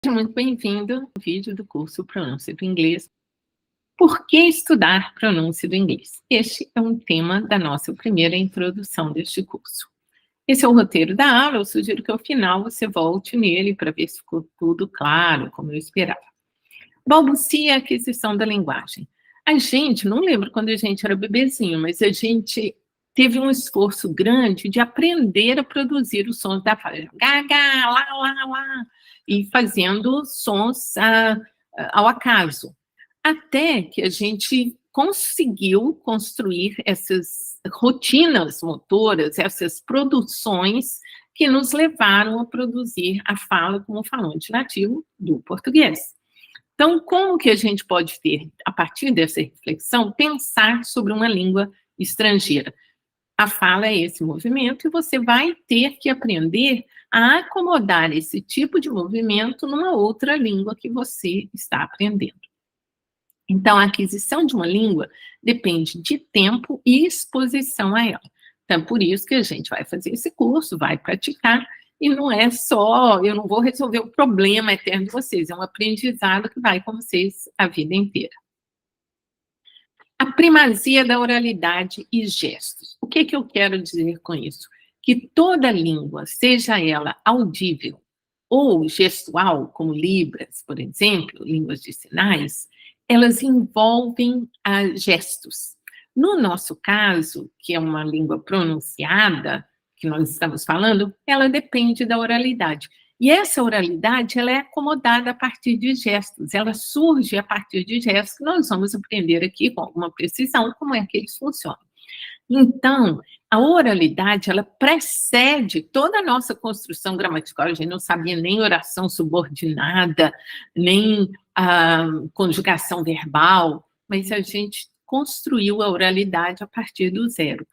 Seja muito bem-vindo ao vídeo do curso Pronúncia do Inglês. Por que estudar pronúncia do inglês? Este é um tema da nossa primeira introdução deste curso. Esse é o roteiro da aula, eu sugiro que ao final você volte nele para ver se ficou tudo claro, como eu esperava. Balbucia a aquisição da linguagem. A gente, não lembro quando a gente era bebezinho, mas a gente teve um esforço grande de aprender a produzir os sons da fala. Gaga, lá, lá, lá, e fazendo sons ao acaso. Até que a gente conseguiu construir essas rotinas motoras, essas produções que nos levaram a produzir a fala como falante nativo do português. Então, como que a gente pode ter, a partir dessa reflexão, pensar sobre uma língua estrangeira? A fala é esse movimento e você vai ter que aprender a acomodar esse tipo de movimento numa outra língua que você está aprendendo. Então, a aquisição de uma língua depende de tempo e exposição a ela. Então, por isso que a gente vai fazer esse curso, vai praticar, e não é só, eu não vou resolver o problema eterno de vocês, é um aprendizado que vai com vocês a vida inteira. A primazia da oralidade e gestos. O que eu quero dizer com isso? Que toda língua, seja ela audível ou gestual, como Libras, por exemplo, línguas de sinais, elas envolvem gestos. No nosso caso, que é uma língua pronunciada, que nós estamos falando, ela depende da oralidade. E essa oralidade, ela é acomodada a partir de gestos, ela surge a partir de gestos que nós vamos aprender aqui com alguma precisão como é que eles funcionam. Então, a oralidade, ela precede toda a nossa construção gramatical. A gente não sabia nem oração subordinada, nem conjugação verbal, mas a gente construiu a oralidade a partir do zero.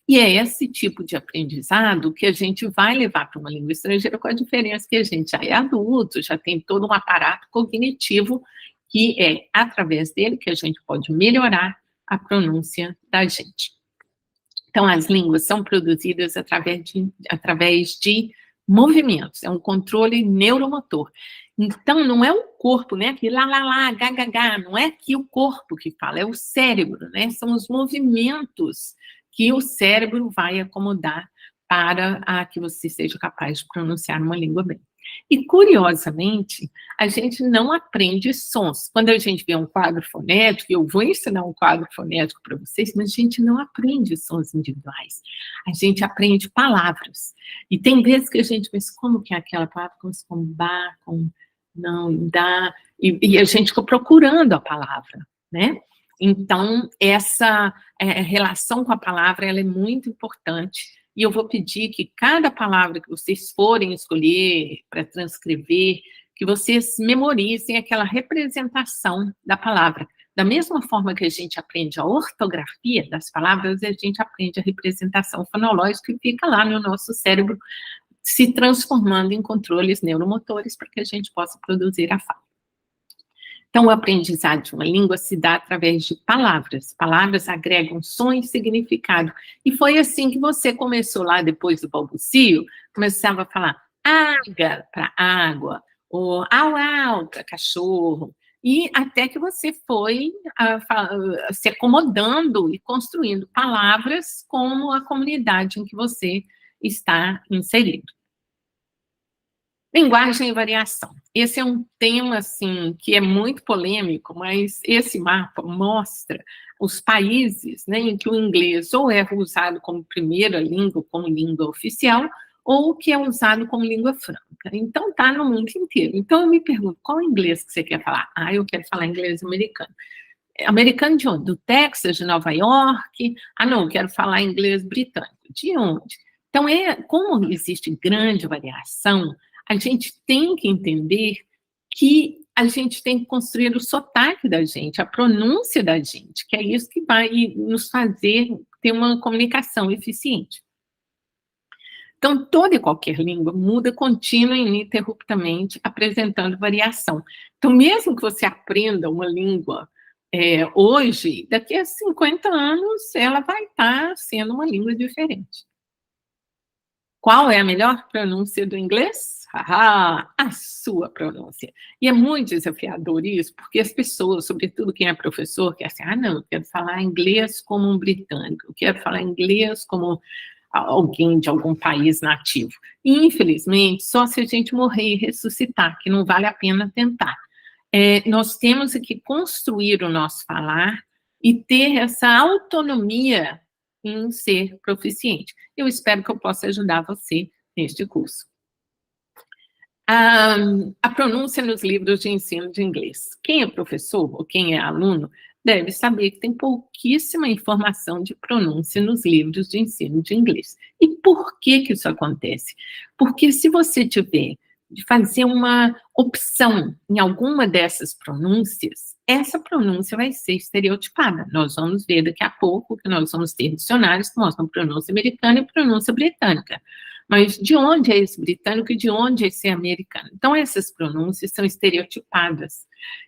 E é esse tipo de aprendizado que a gente vai levar para uma língua estrangeira, com a diferença que a gente já é adulto, já tem todo um aparato cognitivo, que é através dele que a gente pode melhorar a pronúncia da gente. Então, as línguas são produzidas através de movimentos, é um controle neuromotor. Então, não é o corpo, né, que lá, lá, lá, gá, gá, gá, não é que o corpo que fala, é o cérebro, né, são os movimentos que o cérebro vai acomodar para que você seja capaz de pronunciar uma língua bem. E, curiosamente, a gente não aprende sons. Quando a gente vê um quadro fonético, eu vou ensinar um quadro fonético para vocês, mas a gente não aprende sons individuais. A gente aprende palavras. E tem vezes que a gente pensa, como que é aquela palavra? Começa com ba, com não, dá. E a gente fica procurando a palavra, né? Então, essa relação com a palavra, ela é muito importante. E eu vou pedir que cada palavra que vocês forem escolher para transcrever, que vocês memorizem aquela representação da palavra. Da mesma forma que a gente aprende a ortografia das palavras, a gente aprende a representação fonológica que fica lá no nosso cérebro, se transformando em controles neuromotores para que a gente possa produzir a fala. Então, o aprendizado de uma língua se dá através de palavras. Palavras agregam som e significado. E foi assim que você começou lá, depois do balbucio, começava a falar água para água, ou au, au para cachorro, e até que você foi se acomodando e construindo palavras como a comunidade em que você está inserido. Linguagem e variação. Esse é um tema, assim, que é muito polêmico, mas esse mapa mostra os países, né, em que o inglês ou é usado como primeira língua, como língua oficial, ou que é usado como língua franca. Então, está no mundo inteiro. Então, eu me pergunto, qual inglês que você quer falar? Ah, eu quero falar inglês americano. Americano de onde? Do Texas, de Nova York? Ah, não, eu quero falar inglês britânico. De onde? Então, como existe grande variação, a gente tem que entender que a gente tem que construir o sotaque da gente, a pronúncia da gente, que é isso que vai nos fazer ter uma comunicação eficiente. Então, toda e qualquer língua muda contínua e ininterruptamente, apresentando variação. Então, mesmo que você aprenda uma língua hoje, daqui a 50 anos, ela vai estar sendo uma língua diferente. Qual é a melhor pronúncia do inglês? Ah, a sua pronúncia. E é muito desafiador isso, porque as pessoas, sobretudo quem é professor, quer assim, não, eu quero falar inglês como um britânico, eu quero falar inglês como alguém de algum país nativo. E, infelizmente, só se a gente morrer e ressuscitar, que não vale a pena tentar. Nós temos que construir o nosso falar e ter essa autonomia em ser proficiente. Eu espero que eu possa ajudar você neste curso. A pronúncia nos livros de ensino de inglês. Quem é professor ou quem é aluno deve saber que tem pouquíssima informação de pronúncia nos livros de ensino de inglês. E por que que isso acontece? Porque se você tiver de fazer uma opção em alguma dessas pronúncias, essa pronúncia vai ser estereotipada. Nós vamos ver daqui a pouco que nós vamos ter dicionários que mostram pronúncia americana e pronúncia britânica. Mas de onde é esse britânico e de onde é esse americano? Então, essas pronúncias são estereotipadas.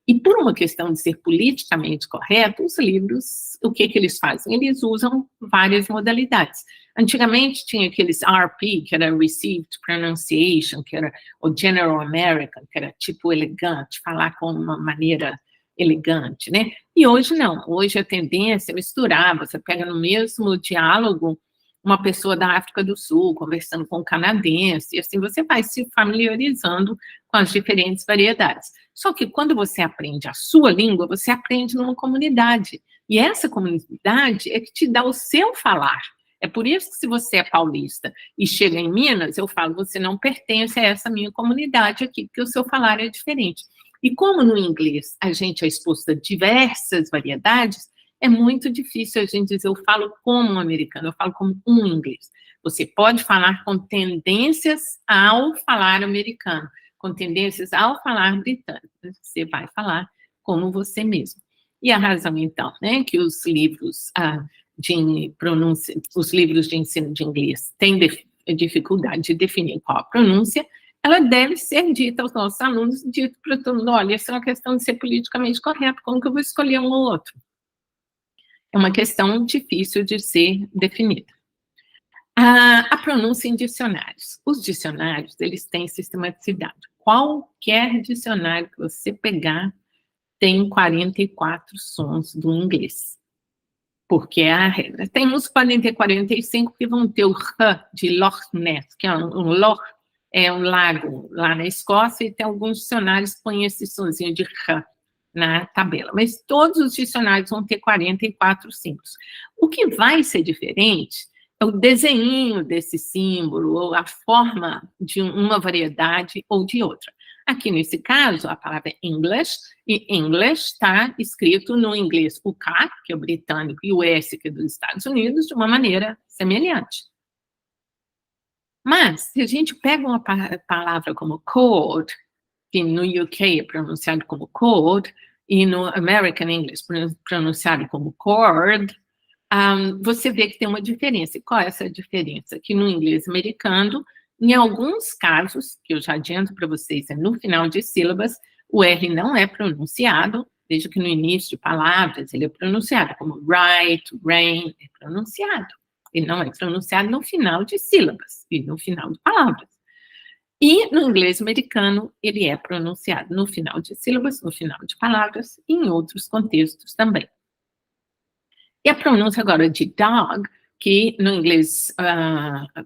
E por uma questão de ser politicamente correto, os livros, o que eles fazem? Eles usam várias modalidades. Antigamente tinha aqueles RP, que era Received Pronunciation, que era o General American, que era tipo elegante, falar com uma maneira elegante, né? E hoje não. Hoje a tendência é misturar, você pega no mesmo diálogo uma pessoa da África do Sul conversando com um canadense, e assim você vai se familiarizando com as diferentes variedades. Só que quando você aprende a sua língua, você aprende numa comunidade, e essa comunidade é que te dá o seu falar. É por isso que se você é paulista e chega em Minas, eu falo, você não pertence a essa minha comunidade aqui, porque o seu falar é diferente. E como no inglês a gente é exposto a diversas variedades, é muito difícil a gente dizer, eu falo como um americano, eu falo como um inglês. Você pode falar com tendências ao falar americano, com tendências ao falar britânico. Você vai falar como você mesmo. E a razão, então, né, que os livros de pronúncia, os livros de ensino de inglês têm dificuldade de definir qual a pronúncia, ela deve ser dita aos nossos alunos, dito para todo mundo, olha, isso é uma questão de ser politicamente correto, como que eu vou escolher um ou outro? É uma questão difícil de ser definida. A pronúncia em dicionários. Os dicionários, eles têm sistematicidade. Qualquer dicionário que você pegar tem 44 sons do inglês, porque é a regra. Tem uns 40 e 45 que vão ter o R de Loch Ness, que é um Loch, é um lago lá na Escócia, e tem alguns dicionários que põem esse sonzinho de R na tabela, mas todos os dicionários vão ter 44 símbolos. O que vai ser diferente é o desenho desse símbolo, ou a forma de uma variedade ou de outra. Aqui, nesse caso, a palavra English, e English está escrito no inglês o K, que é o britânico, e o S, que é dos Estados Unidos, de uma maneira semelhante. Mas, se a gente pega uma palavra como cold, que no UK é pronunciado como cold, e no American English pronunciado como cord, você vê que tem uma diferença. E qual é essa diferença? Que no inglês americano, em alguns casos, que eu já adianto para vocês, é no final de sílabas, o R não é pronunciado, desde que no início de palavras ele é pronunciado, como right, rain, é pronunciado. Ele não é pronunciado no final de sílabas e no final de palavras. E no inglês americano, ele é pronunciado no final de sílabas, no final de palavras, e em outros contextos também. E a pronúncia agora de dog, que no inglês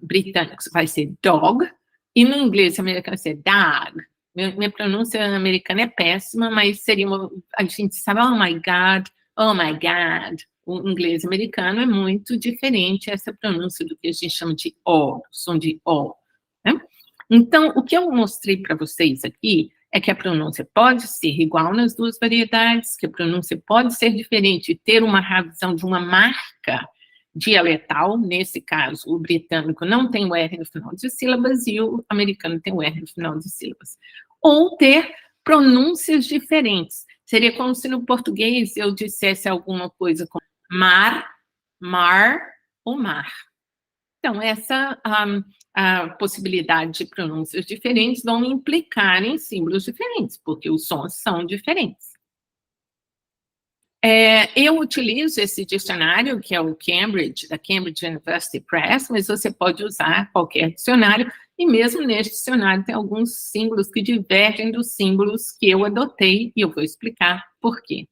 britânico vai ser dog, e no inglês americano vai ser dog. Minha pronúncia americana é péssima, mas seria a gente sabe, oh my God. O inglês americano é muito diferente essa pronúncia do que a gente chama de O, som de O, né? Então, o que eu mostrei para vocês aqui é que a pronúncia pode ser igual nas duas variedades, que a pronúncia pode ser diferente e ter uma razão de uma marca dialetal, nesse caso, o britânico não tem o R no final de sílabas e o americano tem o R no final de sílabas. Ou ter pronúncias diferentes. Seria como se no português eu dissesse alguma coisa como mar ou mar. Então, essa a possibilidade de pronúncias diferentes vão implicar em símbolos diferentes, porque os sons são diferentes. Eu utilizo esse dicionário, que é o Cambridge, da Cambridge University Press, mas você pode usar qualquer dicionário, e mesmo neste dicionário tem alguns símbolos que divergem dos símbolos que eu adotei, e eu vou explicar por quê.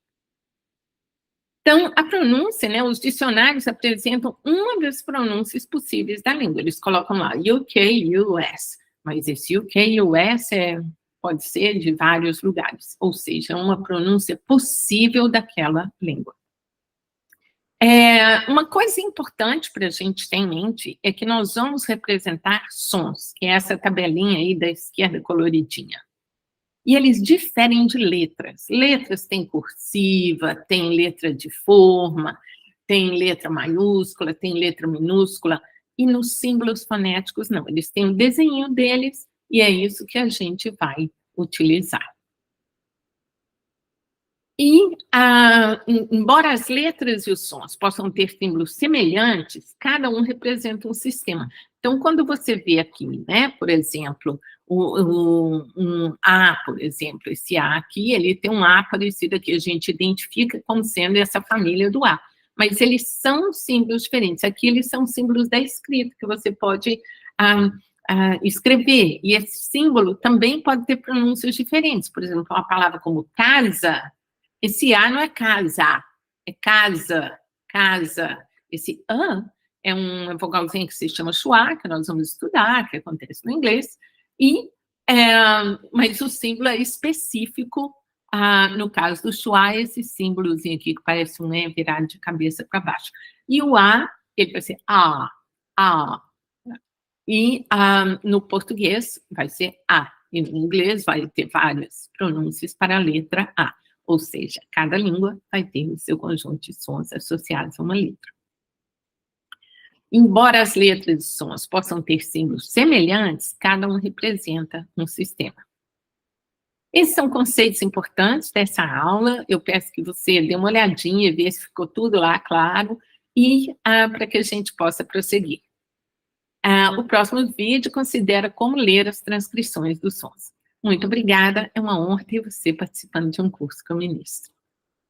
Então, a pronúncia, né, os dicionários apresentam uma das pronúncias possíveis da língua. Eles colocam lá UK, US, mas esse UK, US pode ser de vários lugares, ou seja, uma pronúncia possível daquela língua. Uma coisa importante para a gente ter em mente é que nós vamos representar sons, que é essa tabelinha aí da esquerda coloridinha. E eles diferem de letras. Letras têm cursiva, tem letra de forma, tem letra maiúscula, tem letra minúscula, e nos símbolos fonéticos não. Eles têm o desenho deles, e é isso que a gente vai utilizar. E, embora as letras e os sons possam ter símbolos semelhantes, cada um representa um sistema. Então, quando você vê aqui, né, por exemplo, um A, por exemplo, esse A aqui, ele tem um A parecido que a gente identifica como sendo essa família do A, mas eles são símbolos diferentes. Aqui eles são símbolos da escrita, que você pode escrever, e esse símbolo também pode ter pronúncias diferentes. Por exemplo, uma palavra como casa, esse A não é casa, é casa, casa. Esse A é uma vogalzinha que se chama schwa, que nós vamos estudar, que acontece no inglês, mas o símbolo é específico, no caso do schwa, esse símbolozinho aqui, que parece um E virado de cabeça para baixo. E o A, ele vai ser A, A. E no português vai ser A. E no inglês vai ter várias pronúncias para a letra A. Ou seja, cada língua vai ter o seu conjunto de sons associados a uma letra. Embora as letras e sons possam ter símbolos semelhantes, cada um representa um sistema. Esses são conceitos importantes dessa aula. Eu peço que você dê uma olhadinha e veja se ficou tudo lá claro, e para que a gente possa prosseguir. O próximo vídeo considera como ler as transcrições dos sons. Muito obrigada, é uma honra ter você participando de um curso que eu ministro.